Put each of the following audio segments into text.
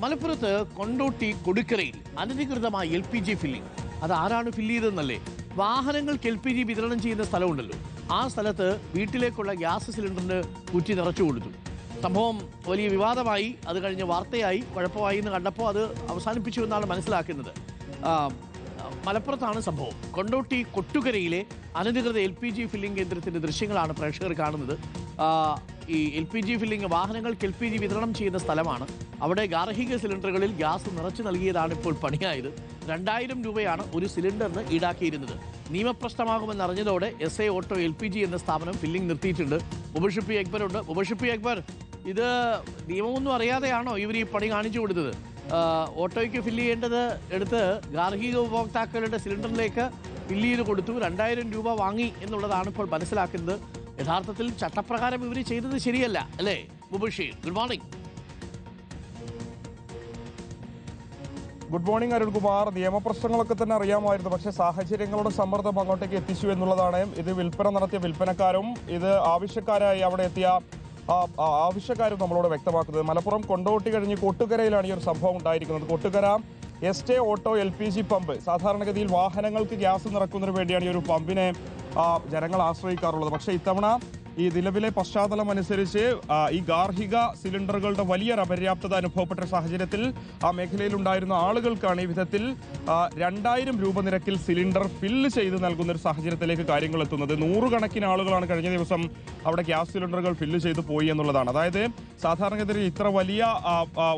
മലപ്പുറത്ത് Kondotty കൊടുക്കരയിൽ അനധികൃതമായ LPG filling. അത് ആരാണ് ഫില്ല് ചെയ്തതെന്നല്ലേ? വാഹനങ്ങൾക്ക് LPG വിതരണം ചെയ്യുന്ന സ്ഥലമുണ്ടല്ലോ, ആ സ്ഥലത്ത് വീട്ടിലേക്കുള്ള ഗ്യാസ് സിലിണ്ടറിന് കുറ്റി നിറച്ചു കൊടുത്തു. സംഭവം വലിയ വിവാദമായി. അത് കഴിഞ്ഞ് വാർത്തയായി, കുഴപ്പമായി എന്ന് കണ്ടപ്പോൾ അത് അവസാനിപ്പിച്ചു എന്നാണ് മനസ്സിലാക്കുന്നത്. മലപ്പുറത്താണ് സംഭവം. കൊണ്ടോട്ടി കൊട്ടുകരയിലെ അനധികൃത LPG ഫില്ലിംഗ് കേന്ദ്രത്തിൻ്റെ ദൃശ്യങ്ങളാണ് പ്രേക്ഷകർ കാണുന്നത്. ഈ LPG ഫില്ലിംഗ്, വാഹനങ്ങൾക്ക് LPG വിതരണം ചെയ്യുന്ന സ്ഥലമാണ്. അവിടെ ഗാർഹിക സിലിണ്ടറുകളിൽ ഗ്യാസ് നിറച്ചു നൽകിയതാണ് ഇപ്പോൾ പണിയായത്. 2000 രൂപയാണ് ഒരു സിലിണ്ടറിന് ഈടാക്കിയിരുന്നത്. നിയമപ്രശ്നമാകുമെന്ന് അറിഞ്ഞതോടെ SA ഓട്ടോ LPG എന്ന സ്ഥാപനം ഫില്ലിംഗ് നിർത്തിയിട്ടുണ്ട്. മുബഷിപ്പി അക്ബർ ഉണ്ട്. മുബഷിപ്പി അക്ബർ, ഇത് നിയമമൊന്നും അറിയാതെയാണോ ഇവർ ഈ പണി കാണിച്ചു കൊടുത്തത്? ഓട്ടോയ്ക്ക് ഫില്ല് ചെയ്യേണ്ടത് എടുത്ത് ഗാർഹിക ഉപഭോക്താക്കളുടെ സിലിണ്ടറിലേക്ക് ഫില്ല് ചെയ്ത് കൊടുത്തു. 2000 രൂപ വാങ്ങി എന്നുള്ളതാണ് ഇപ്പോൾ മനസ്സിലാക്കുന്നത്. യഥാർത്ഥത്തിൽ ചട്ടപ്രകാരം ഇവർ ചെയ്തത് ശരിയല്ല, അല്ലേ Mubashir? Good morning. Good morning Arunkumar. നിയമപ്രശ്നങ്ങളൊക്കെ തന്നെ അറിയാമായിരുന്നു, പക്ഷേ സാഹചര്യങ്ങളുടെ സമ്മർദ്ദം അങ്ങോട്ടേക്ക് എത്തിച്ചു എന്നുള്ളതാണ്. ഇത് വിൽപ്പന നടത്തിയ വിൽപ്പനക്കാരും ഇത് ആവശ്യക്കാരായി അവിടെ എത്തിയ ആവശ്യക്കാരും നമ്മളോട് വ്യക്തമാക്കുന്നത്. മലപ്പുറം കൊണ്ടോട്ടി കഴിഞ്ഞ് കൊട്ടുകരയിലാണ് ഈ ഒരു സംഭവം ഉണ്ടായിരിക്കുന്നത്. Kottukara SA auto LPG pump. സാധാരണഗതിയിൽ വാഹനങ്ങൾക്ക് ഗ്യാസ് നിറക്കുന്നതിന് വേണ്ടിയാണ് ഈ ഒരു പമ്പിനെ ജനങ്ങൾ ആശ്രയിക്കാറുള്ളത്. പക്ഷേ ഇത്തവണ ഈ നിലവിലെ പശ്ചാത്തലം അനുസരിച്ച് ഈ ഗാർഹിക സിലിണ്ടറുകളുടെ വലിയൊരു അപര്യാപ്തത അനുഭവപ്പെട്ട സാഹചര്യത്തിൽ ആ മേഖലയിലുണ്ടായിരുന്ന ആളുകൾക്കാണ് ഈ വിധത്തിൽ 2000 രൂപ നിരക്കിൽ സിലിണ്ടർ ഫില്ല് ചെയ്ത് നൽകുന്ന ഒരു സാഹചര്യത്തിലേക്ക് കാര്യങ്ങൾ എത്തുന്നത്. 100 കണക്കിന് ആളുകളാണ് കഴിഞ്ഞ ദിവസം അവിടെ ഗ്യാസ് സിലിണ്ടറുകൾ ഫില്ല് ചെയ്ത് പോയി എന്നുള്ളതാണ്. അതായത് സാധാരണഗതിയിൽ ഇത്ര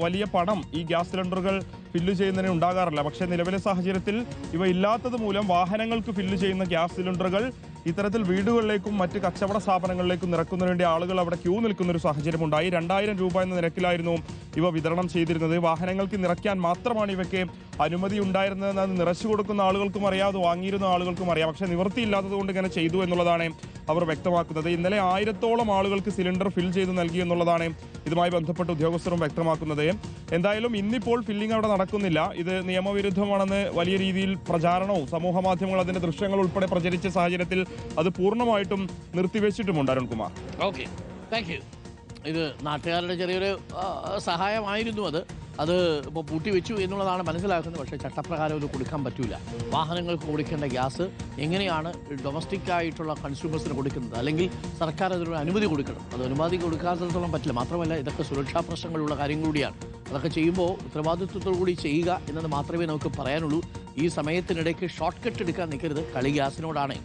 വലിയ പണം ഈ ഗ്യാസ് സിലിണ്ടറുകൾ ഫില്ല് ചെയ്യുന്നതിന് ഉണ്ടാകാറില്ല. പക്ഷേ നിലവിലെ സാഹചര്യത്തിൽ ഇവ ഇല്ലാത്തത് മൂലം വാഹനങ്ങൾക്ക് ഫില്ല് ചെയ്യുന്ന ഗ്യാസ് സിലിണ്ടറുകൾ ഇത്തരത്തിൽ വീടുകളിലേക്കും മറ്റ് കച്ചവട സ്ഥാപനങ്ങളിലേക്കും നിറക്കുന്നതിന് വേണ്ടി ആളുകൾ അവിടെ ക്യൂ നിൽക്കുന്ന ഒരു സാഹചര്യം ഉണ്ടായി. 2000 രൂപ എന്ന നിരക്കിലായിരുന്നു ഇവ വിതരണം ചെയ്തിരുന്നത്. വാഹനങ്ങൾക്ക് നിറയ്ക്കാൻ മാത്രമാണ് ഇവയ്ക്ക് അനുമതി ഉണ്ടായിരുന്നതെന്ന് അത് നിറച്ചു കൊടുക്കുന്ന ആളുകൾക്കും അറിയാം, അത് വാങ്ങിയിരുന്ന ആളുകൾക്കും അറിയാം. പക്ഷേ നിവൃത്തിയില്ലാത്തത് കൊണ്ട് ഇങ്ങനെ ചെയ്തു എന്നുള്ളതാണ് അവർ വ്യക്തമാക്കുന്നത്. ഇന്നലെ 1000-ഓളം ആളുകൾക്ക് സിലിണ്ടർ ഫിൽ ചെയ്ത് നൽകി എന്നുള്ളതാണ് ഇതുമായി ബന്ധപ്പെട്ട ഉദ്യോഗസ്ഥരും വ്യക്തമാക്കുന്നത്. എന്തായാലും ഇന്നിപ്പോൾ ഫില്ലിംഗ് അവിടെ നടക്കുന്നില്ല. ഇത് നിയമവിരുദ്ധമാണെന്ന് വലിയ രീതിയിൽ പ്രചാരണവും സമൂഹ മാധ്യമങ്ങൾ അതിന്റെ ദൃശ്യങ്ങൾ ഉൾപ്പെടെ പ്രചരിച്ച സാഹചര്യത്തിൽ അത് പൂർണ്ണമായിട്ടും നിർത്തിവെച്ചിട്ടുമുണ്ട്. Arunkumar, okay, thank you. ഇത് നാട്ടുകാരുടെ ചെറിയൊരു സഹായമായിരുന്നു. അത് ഇപ്പോൾ പൂട്ടിവെച്ചു എന്നുള്ളതാണ് മനസ്സിലാക്കുന്നത്. പക്ഷേ ചട്ടപ്രകാരം ഇത് കൊടുക്കാൻ പറ്റില്ല. വാഹനങ്ങൾക്ക് കൊടുക്കേണ്ട ഗ്യാസ് എങ്ങനെയാണ് ഡൊമസ്റ്റിക് ആയിട്ടുള്ള കൺസ്യൂമേഴ്സിന് കൊടുക്കുന്നത്? അല്ലെങ്കിൽ സർക്കാർ അതിനൊരു അനുമതി കൊടുക്കണം. അത് അനുമതി കൊടുക്കാത്തടത്തോളം പറ്റില്ല. മാത്രമല്ല, ഇതൊക്കെ സുരക്ഷാ പ്രശ്നങ്ങളുള്ള കാര്യം കൂടിയാണ്. അതൊക്കെ ചെയ്യുമ്പോൾ ഉത്തരവാദിത്വത്തോടു കൂടി ചെയ്യുക എന്നത് മാത്രമേ നമുക്ക് പറയാനുള്ളൂ. ഈ സമയത്തിനിടയ്ക്ക് ഷോർട്ട് കട്ട് എടുക്കാൻ നിൽക്കരുത്. കളി ഗ്യാസിനോടാണ്.